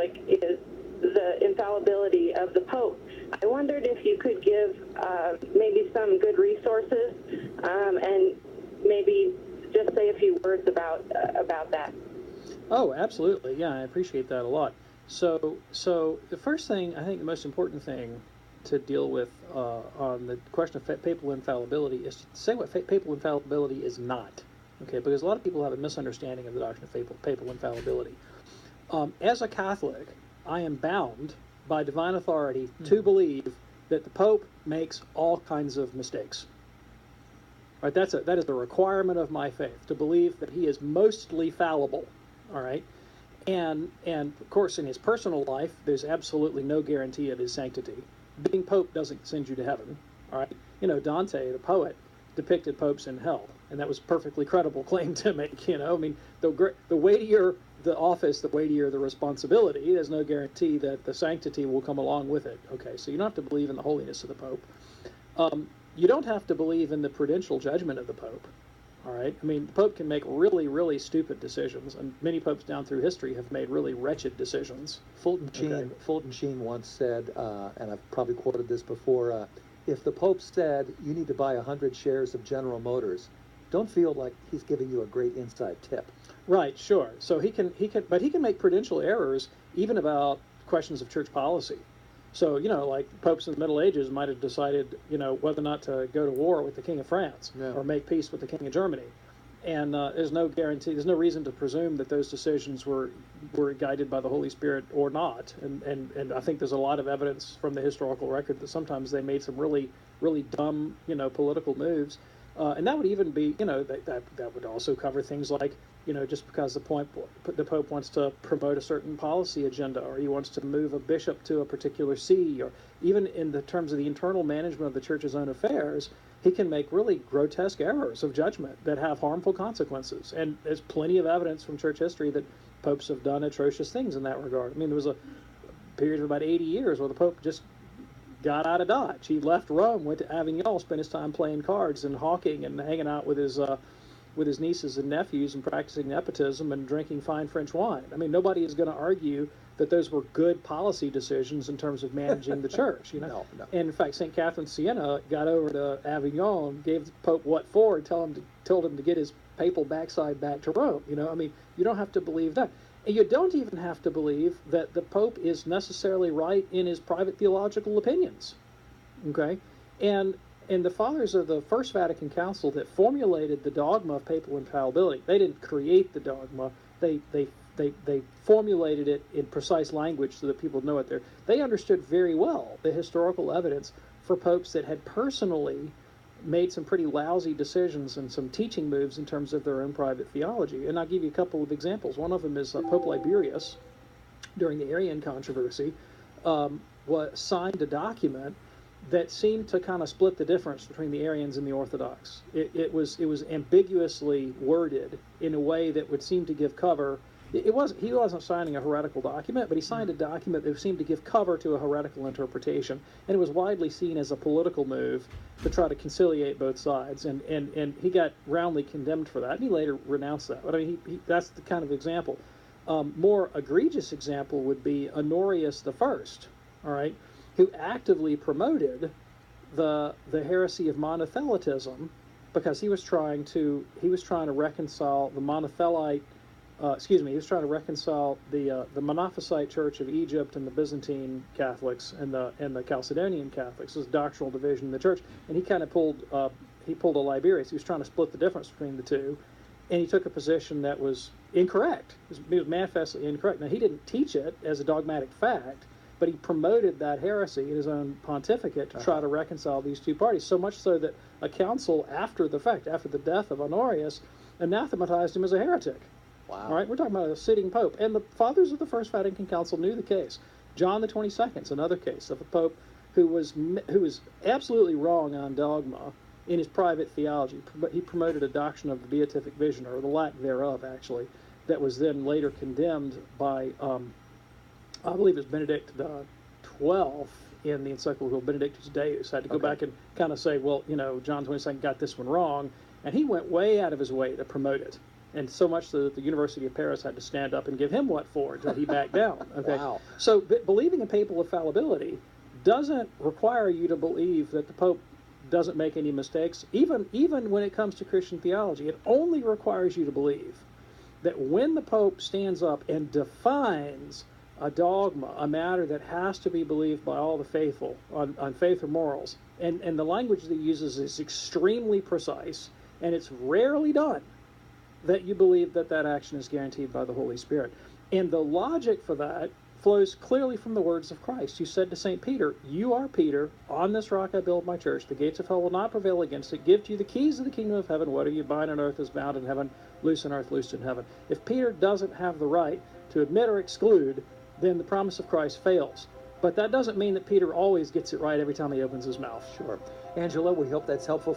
topic is the infallibility of the Pope. I wondered if you could give maybe some good resources and maybe just say a few words about that. Oh, absolutely. Yeah, I appreciate that a lot. So the first thing, I think the most important thing to deal with on the question of papal infallibility is to say what papal infallibility is not. Okay, because a lot of people have a misunderstanding of the doctrine of papal infallibility. As a Catholic, I am bound by divine authority to believe that the Pope makes all kinds of mistakes. Right? That is the requirement of my faith, to believe that he is mostly fallible. All right, and of course in his personal life, there's absolutely no guarantee of his sanctity. Being Pope doesn't send you to heaven. All right, you know, Dante, the poet, depicted popes in hell, and that was a perfectly credible claim to make. You know, I mean, the weightier the office, the weightier the responsibility. There's no guarantee that the sanctity will come along with it. Okay, so you don't have to believe in the holiness of the Pope. You don't have to believe in the prudential judgment of the Pope. All right. I mean, the Pope can make really, really stupid decisions, and many popes down through history have made really wretched decisions. Fulton Sheen once said, and I've probably quoted this before, if the Pope said you need to buy 100 shares of General Motors, don't feel like he's giving you a great inside tip. Right. Sure. So he can make prudential errors even about questions of church policy. So, you know, like popes in the Middle Ages might have decided, you know, whether or not to go to war with the King of France or make peace with the King of Germany. And there's no guarantee, there's no reason to presume that those decisions were guided by the Holy Spirit or not. And I think there's a lot of evidence from the historical record that sometimes they made some really, really dumb, you know, political moves. And that would even be, you know, that would also cover things like, you know, just because the Pope wants to promote a certain policy agenda, or he wants to move a bishop to a particular see, or even in the terms of the internal management of the church's own affairs, he can make really grotesque errors of judgment that have harmful consequences. And there's plenty of evidence from church history that popes have done atrocious things in that regard. I mean, there was a period of about 80 years where the Pope just got out of Dodge. He left Rome, went to Avignon, spent his time playing cards and hawking and hanging out with his nieces and nephews and practicing nepotism and drinking fine French wine. I mean, nobody is going to argue that those were good policy decisions in terms of managing the church, you know. No. And in fact, St. Catherine Siena got over to Avignon, gave the Pope what for, and told him to get his papal backside back to Rome. You know, I mean, you don't have to believe that. And you don't even have to believe that the Pope is necessarily right in his private theological opinions. Okay? And the fathers of the First Vatican Council that formulated the dogma of papal infallibility, they didn't create the dogma, they formulated it in precise language so that people know it there. They understood very well the historical evidence for popes that had personally made some pretty lousy decisions and some teaching moves in terms of their own private theology. And I'll give you a couple of examples. One of them is Pope Liberius, during the Arian controversy, signed a document that seemed to kind of split the difference between the Arians and the Orthodox. It was ambiguously worded in a way that would seem to give cover. He wasn't signing a heretical document, but he signed a document that seemed to give cover to a heretical interpretation, and it was widely seen as a political move to try to conciliate both sides, and he got roundly condemned for that, and he later renounced that. But I mean, that's the kind of example. More egregious example would be Honorius I, all right, who actively promoted the heresy of monothelitism because he was trying to reconcile the monothelite. He was trying to reconcile the Monophysite Church of Egypt and the Byzantine Catholics and the Chalcedonian Catholics. This doctrinal division in the church, and he kind of pulled a Liberius. He was trying to split the difference between the two, and he took a position that was incorrect. It was manifestly incorrect. Now, he didn't teach it as a dogmatic fact, but he promoted that heresy in his own pontificate to try to reconcile these two parties, so much so that a council after the fact, after the death of Honorius, anathematized him as a heretic. Wow. All right, we're talking about a sitting pope. And the fathers of the First Vatican Council knew the case. John the 22nd is another case of a pope who was absolutely wrong on dogma in his private theology. But he promoted a doctrine of the beatific vision, or the lack thereof, actually, that was then later condemned by, I believe it was Benedict XII in the encyclical Benedictus Deus. Had to go back and kind of say, well, you know, John 22nd got this one wrong. And he went way out of his way to promote it. And so much so that the University of Paris had to stand up and give him what for until he backed down. Okay. Wow. So believing in papal infallibility doesn't require you to believe that the Pope doesn't make any mistakes, even when it comes to Christian theology. It only requires you to believe that when the Pope stands up and defines a dogma, a matter that has to be believed by all the faithful on faith or morals, and the language that he uses is extremely precise, and it's rarely done, that you believe that that action is guaranteed by the Holy Spirit. And the logic for that flows clearly from the words of Christ, who said to St. Peter, "You are Peter, on this rock I build my church, the gates of hell will not prevail against it. Give to you the keys of the kingdom of heaven. Whatever you bind on earth is bound in heaven, loose on earth, loosed in heaven." If Peter doesn't have the right to admit or exclude, then the promise of Christ fails. But that doesn't mean that Peter always gets it right every time he opens his mouth. Sure. Angela, we hope that's helpful.